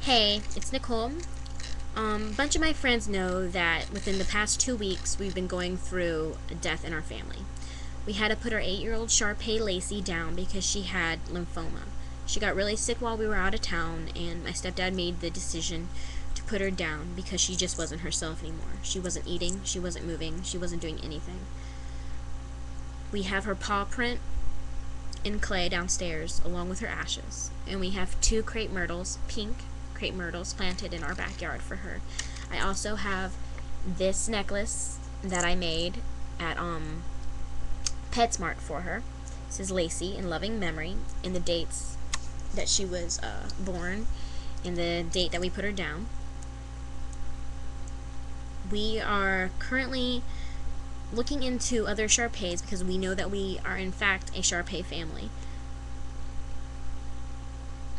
Hey, it's Nicole. A bunch of my friends know that within the past 2 weeks, we've been going through a death in our family. We had to put our 8-year-old Shar-pei Lacey down because she had lymphoma. She got really sick while we were out of town, and my stepdad made the decision to put her down because she just wasn't herself anymore. She wasn't eating, she wasn't moving, she wasn't doing anything. We have her paw print in clay downstairs along with her ashes, and we have two crepe myrtles, pink crepe myrtles, planted in our backyard for her. I also have this necklace that I made at PetSmart for her. This is Lacey in loving memory, and the dates that she was born and the date that we put her down. We are currently looking into other Shar-Peis because we know that we are in fact a Shar-Pei family.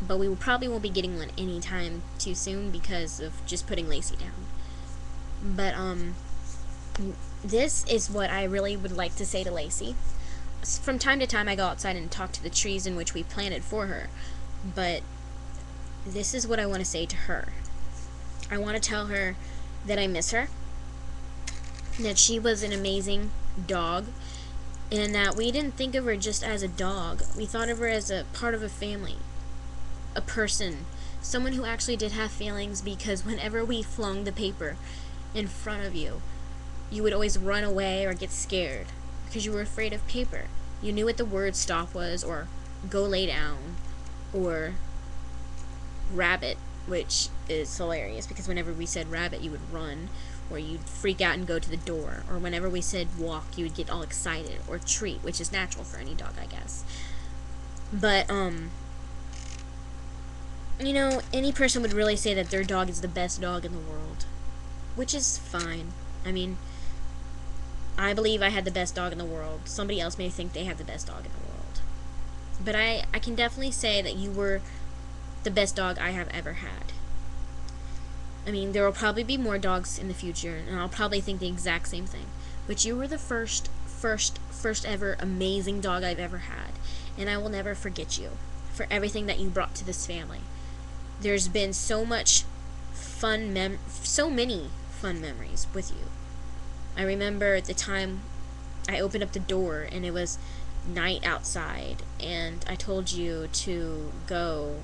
But we probably won't be getting one anytime too soon because of just putting Lacey down. But this is what I really would like to say to Lacey. From time to time I go outside and talk to the trees in which we planted for her, but this is what I want to say to her. I want to tell her that I miss her, that she was an amazing dog, and that we didn't think of her just as a dog. We thought of her as a part of a family, a person, someone who actually did have feelings, because whenever we flung the paper in front of you, you would always run away or get scared because you were afraid of paper. You knew what the word stop was, or go lay down, or rabbit, which is hilarious because whenever we said rabbit, you would run, or you'd freak out and go to the door, or whenever we said walk, you would get all excited, or treat, which is natural for any dog, I guess. But, you know, any person would really say that their dog is the best dog in the world, which is fine. I mean, I believe I had the best dog in the world. Somebody else may think they have the best dog in the world. But I can definitely say that you were the best dog I have ever had. I mean, there will probably be more dogs in the future, and I'll probably think the exact same thing. But you were the first ever amazing dog I've ever had. And I will never forget you for everything that you brought to this family. There's been so many fun memories with you. I remember the time I opened up the door and it was night outside, and I told you to go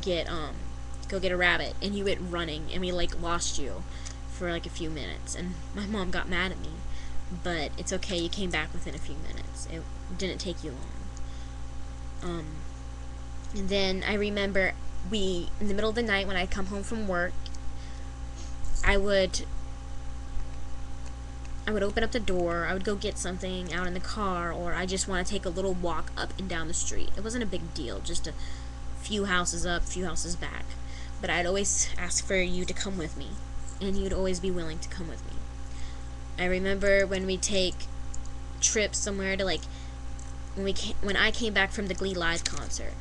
get a rabbit, and you went running, and we lost you for a few minutes, and my mom got mad at me, but it's okay, you came back within a few minutes. It didn't take you long. And then I remember in the middle of the night when I'd come home from work, I would open up the door, I would go get something out in the car, or I just want to take a little walk up and down the street. It wasn't a big deal, just a few houses up, few houses back. But I'd always ask for you to come with me, and you'd always be willing to come with me. I remember when we take trips somewhere to when I came back from the Glee Live concert,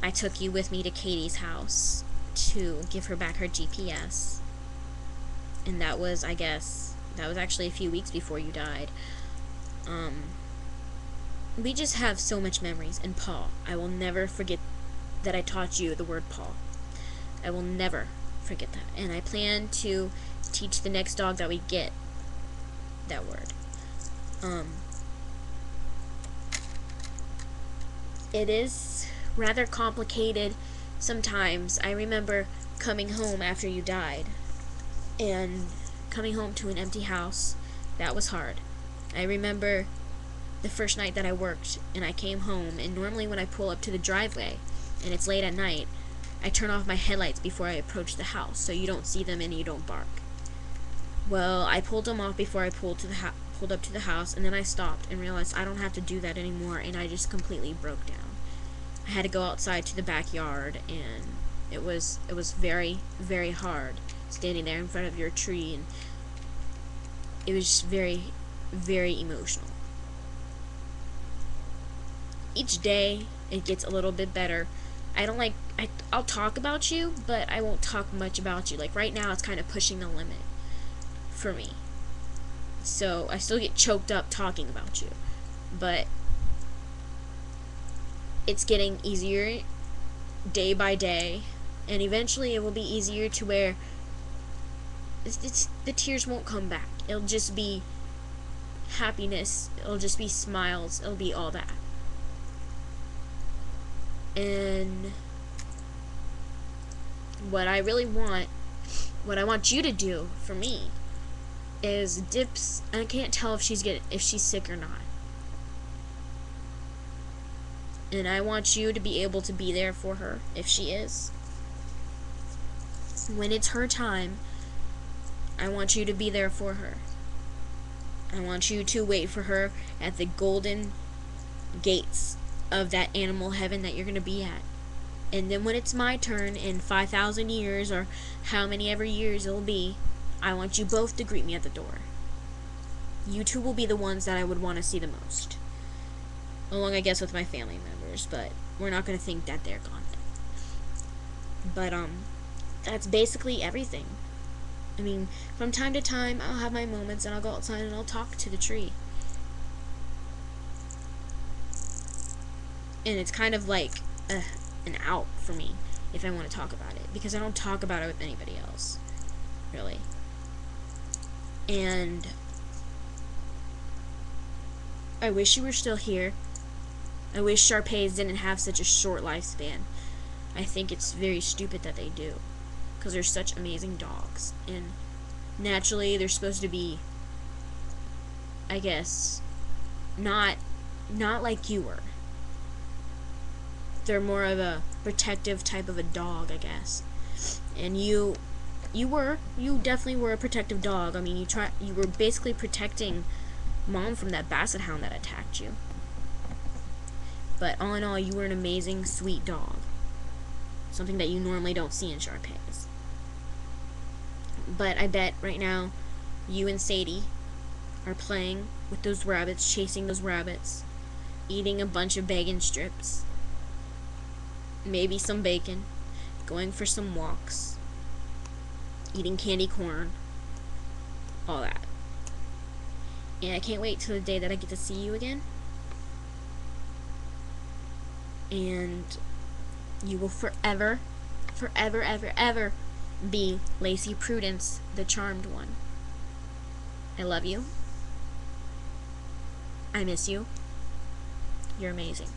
I took you with me to Katie's house to give her back her GPS. And that was actually a few weeks before you died. We just have so much memories. And paw, I will never forget that I taught you the word paw. I will never forget that. And I plan to teach the next dog that we get that word. It is rather complicated sometimes. I remember coming home after you died, and coming home to an empty house. That was hard. I remember the first night that I worked, and I came home, and normally when I pull up to the driveway and it's late at night, I turn off my headlights before I approach the house so you don't see them and you don't bark. Well, I pulled them off before I pulled up to the house, and then I stopped and realized I don't have to do that anymore, and I just completely broke down. I had to go outside to the backyard, and it was very, very hard standing there in front of your tree, and it was just very, very emotional. Each day it gets a little bit better. I'll talk about you, but I won't talk much about you. Like right now it's kind of pushing the limit for me. So I still get choked up talking about you, but it's getting easier day by day. And eventually it will be easier to where the tears won't come back. It'll just be happiness. It'll just be smiles. It'll be all that. And what I really want, what I want you to do for me, is Dips. I can't tell if she's sick or not. And I want you to be able to be there for her if she is. When it's her time, I want you to be there for her. I want you to wait for her at the golden gates of that animal heaven that you're going to be at. And then when it's my turn in 5,000 years, or how many ever years it'll be, I want you both to greet me at the door. You two will be the ones that I would want to see the most. Along, I guess, with my family members, but we're not going to think that they're gone. But, that's basically everything. I mean, from time to time, I'll have my moments and I'll go outside and I'll talk to the tree. And it's kind of like an out for me if I want to talk about it, because I don't talk about it with anybody else, really. And I wish you were still here. I wish shar-peis didn't have such a short lifespan. I think it's very stupid that they do, because they're such amazing dogs, and naturally they're supposed to be, I guess, not like you were. They're more of a protective type of a dog, I guess. And you definitely were a protective dog. I mean, you were basically protecting Mom from that basset hound that attacked you. But all in all, you were an amazing, sweet dog. Something that you normally don't see in shar-peis. But I bet right now, you and Sadie are playing with those rabbits, chasing those rabbits, eating a bunch of bacon strips, maybe some bacon, going for some walks, eating candy corn, all that. And I can't wait till the day that I get to see you again. And you will forever, forever, ever, ever be Lacey Prudence, the charmed one. I love you. I miss you. You're amazing.